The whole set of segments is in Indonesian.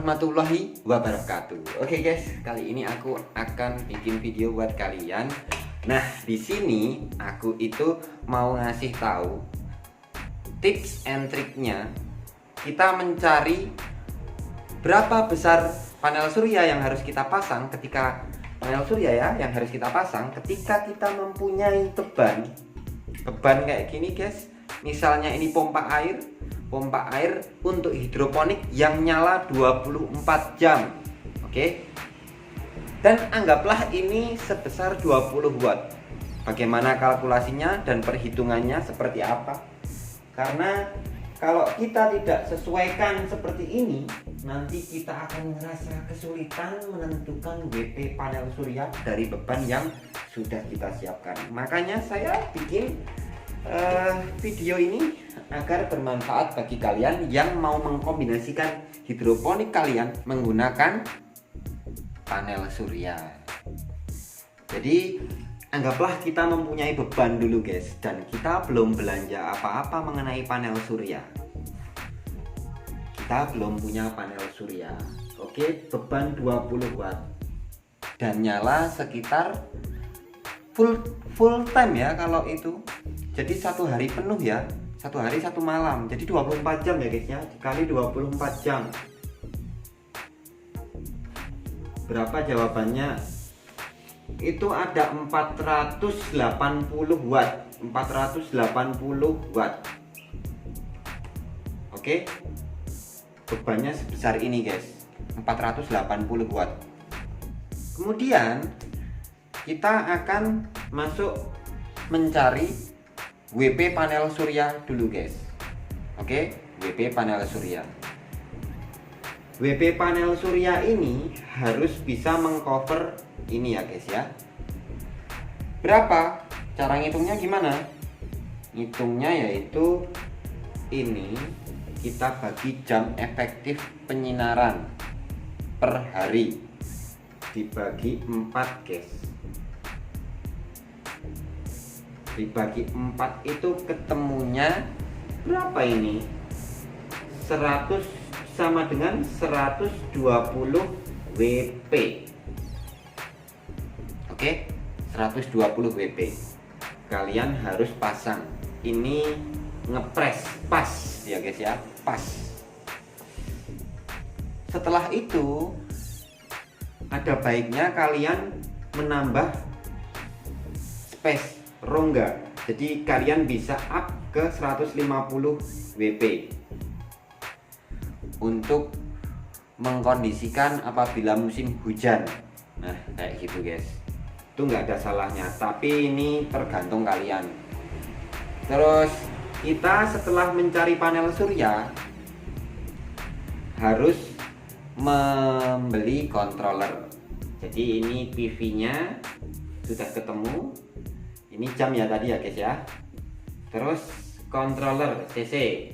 warahmatullahi wabarakatuh. Oke guys, kali ini aku akan bikin video buat kalian. Nah, di sini aku itu mau ngasih tahu tips and triknya kita mencari berapa besar panel surya yang harus kita pasang ketika kita mempunyai beban kayak gini guys. Misalnya ini pompa air untuk hidroponik yang nyala 24 jam. Oke. Dan anggaplah ini sebesar 20 watt. Bagaimana kalkulasinya dan perhitungannya seperti apa? Karena kalau kita tidak sesuaikan seperti ini, nanti kita akan merasa kesulitan menentukan WP panel surya dari beban yang sudah kita siapkan. Makanya saya bikin video ini agar bermanfaat bagi kalian yang mau mengkombinasikan hidroponik kalian menggunakan panel surya. Jadi anggaplah kita mempunyai beban dulu guys, dan kita belum belanja apa-apa mengenai panel surya. Kita belum punya panel surya. Oke, beban 20 watt dan nyala sekitar full time ya kalau itu. Jadi satu hari penuh ya, satu hari satu malam, jadi 24 jam ya guys ya, dikali 24 jam. Berapa jawabannya? Itu ada 480 watt. 480 watt. Oke, bebannya sebesar ini guys, 480 watt. Kemudian kita akan masuk mencari WP panel surya dulu guys. Oke, WP panel surya. WP panel surya ini harus bisa mengcover ini ya guys ya. Berapa? Cara ngitungnya gimana? Ngitungnya yaitu ini kita bagi jam efektif penyinaran per hari dibagi 4 guys. Dibagi 4 itu ketemunya berapa ini? 100 sama dengan 120 WP. Oke, 120 WP. Kalian harus pasang. Ini ngepres pas ya guys ya, pas. Setelah itu ada baiknya kalian menambah space rongga, jadi kalian bisa up ke 150 WP untuk mengkondisikan apabila musim hujan. Nah kayak gitu guys, itu nggak ada salahnya, tapi ini tergantung kalian. Terus kita setelah mencari panel surya harus membeli controller. Jadi ini PV nya sudah ketemu. Ini jam ya tadi ya guys ya. Terus controller CC.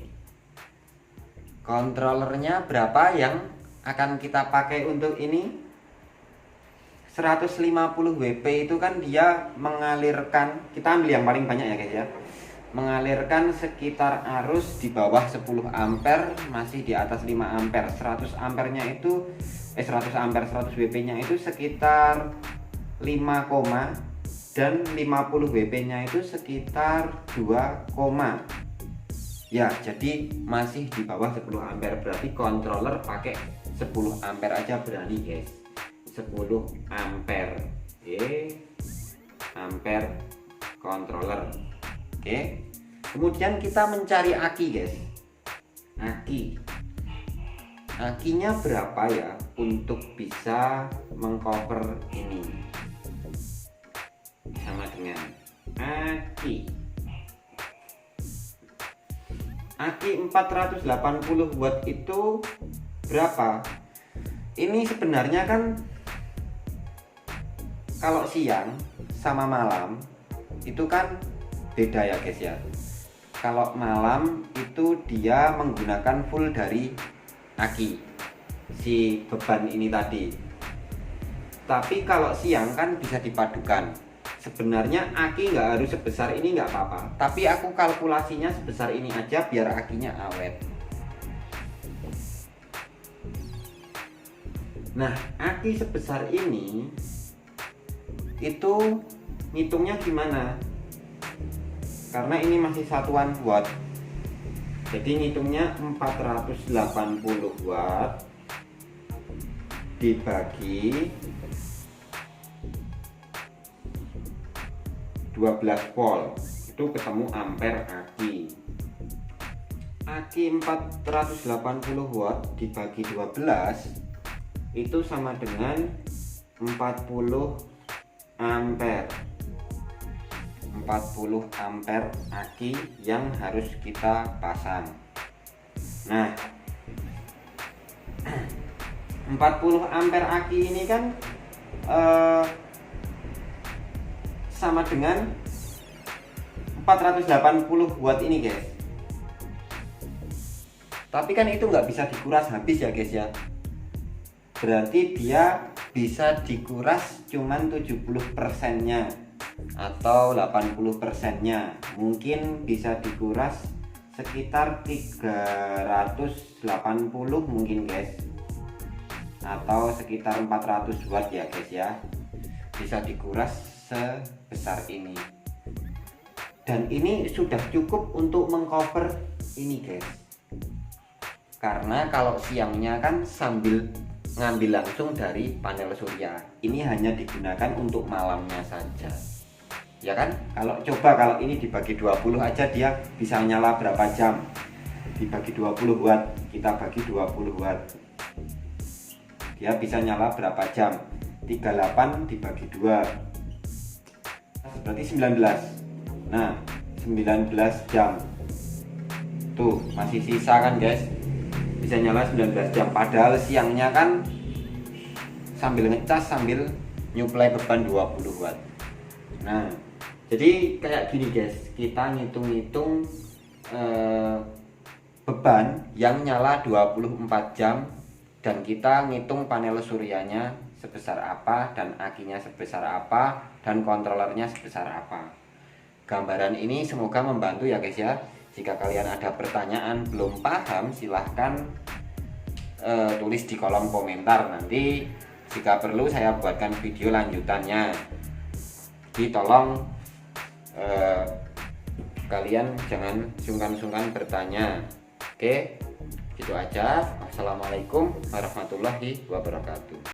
Controllernya berapa yang akan kita pakai untuk ini? 150 WP itu kan dia mengalirkan, kita ambil yang paling banyak ya guys ya. Mengalirkan sekitar arus di bawah 10 ampere, masih di atas 5 ampere. 100 ampernya itu 100 WP nya itu sekitar 5, dan 50 WP nya itu sekitar 2, ya, jadi masih di bawah 10 ampere. Berarti controller pakai 10 ampere aja berani guys. 10 ampere. Oke, ampere controller. Oke, kemudian kita mencari aki guys. Akinya berapa ya untuk bisa mengcover ini? Sama dengan aki 480 watt itu berapa? Ini sebenarnya kan kalau siang sama malam itu kan beda ya guys ya. Kalau malam itu dia menggunakan full dari aki si beban ini tadi. Tapi kalau siang kan bisa dipadukan. Sebenarnya aki nggak harus sebesar ini, nggak apa-apa, tapi aku kalkulasinya sebesar ini aja biar akinya awet. Nah, aki sebesar ini itu ngitungnya gimana? Karena ini masih satuan watt, jadi ngitungnya 480 watt dibagi 12 volt, itu ketemu ampere aki. Aki 480 watt dibagi 12 itu sama dengan 40 ampere. 40 ampere aki yang harus kita pasang. Nah, 40 ampere aki ini kan sama dengan 480 watt ini guys. Tapi kan itu nggak bisa dikuras habis ya guys ya. Berarti dia bisa dikuras cuman 70%-nya atau 80%-nya. Mungkin bisa dikuras sekitar 380 mungkin guys, atau sekitar 400 watt ya guys ya. Bisa dikuras sebesar ini. Dan ini sudah cukup untuk mengcover ini guys. Karena kalau siangnya kan sambil ngambil langsung dari panel surya, ini hanya digunakan untuk malamnya saja ya kan. Kalau ini dibagi 20 aja, dia bisa nyala berapa jam? Dibagi 20 watt, kita bagi 20 watt, dia bisa nyala berapa jam? 38 dibagi 2 berarti 19. Nah, 19 jam tuh masih sisa kan guys, bisa nyala 19 jam. Padahal siangnya kan sambil ngecas sambil nyuplai beban 20 watt. Nah, jadi kayak gini guys, kita ngitung-ngitung beban yang nyala 24 jam, dan kita ngitung panel suryanya sebesar apa, dan akinya sebesar apa, dan kontrolernya sebesar apa. Gambaran ini semoga membantu ya guys ya. Jika kalian ada pertanyaan belum paham, silahkan tulis di kolom komentar. Nanti jika perlu saya buatkan video lanjutannya. Jadi tolong kalian jangan sungkan-sungkan bertanya. Oke, gitu aja. Assalamualaikum warahmatullahi wabarakatuh.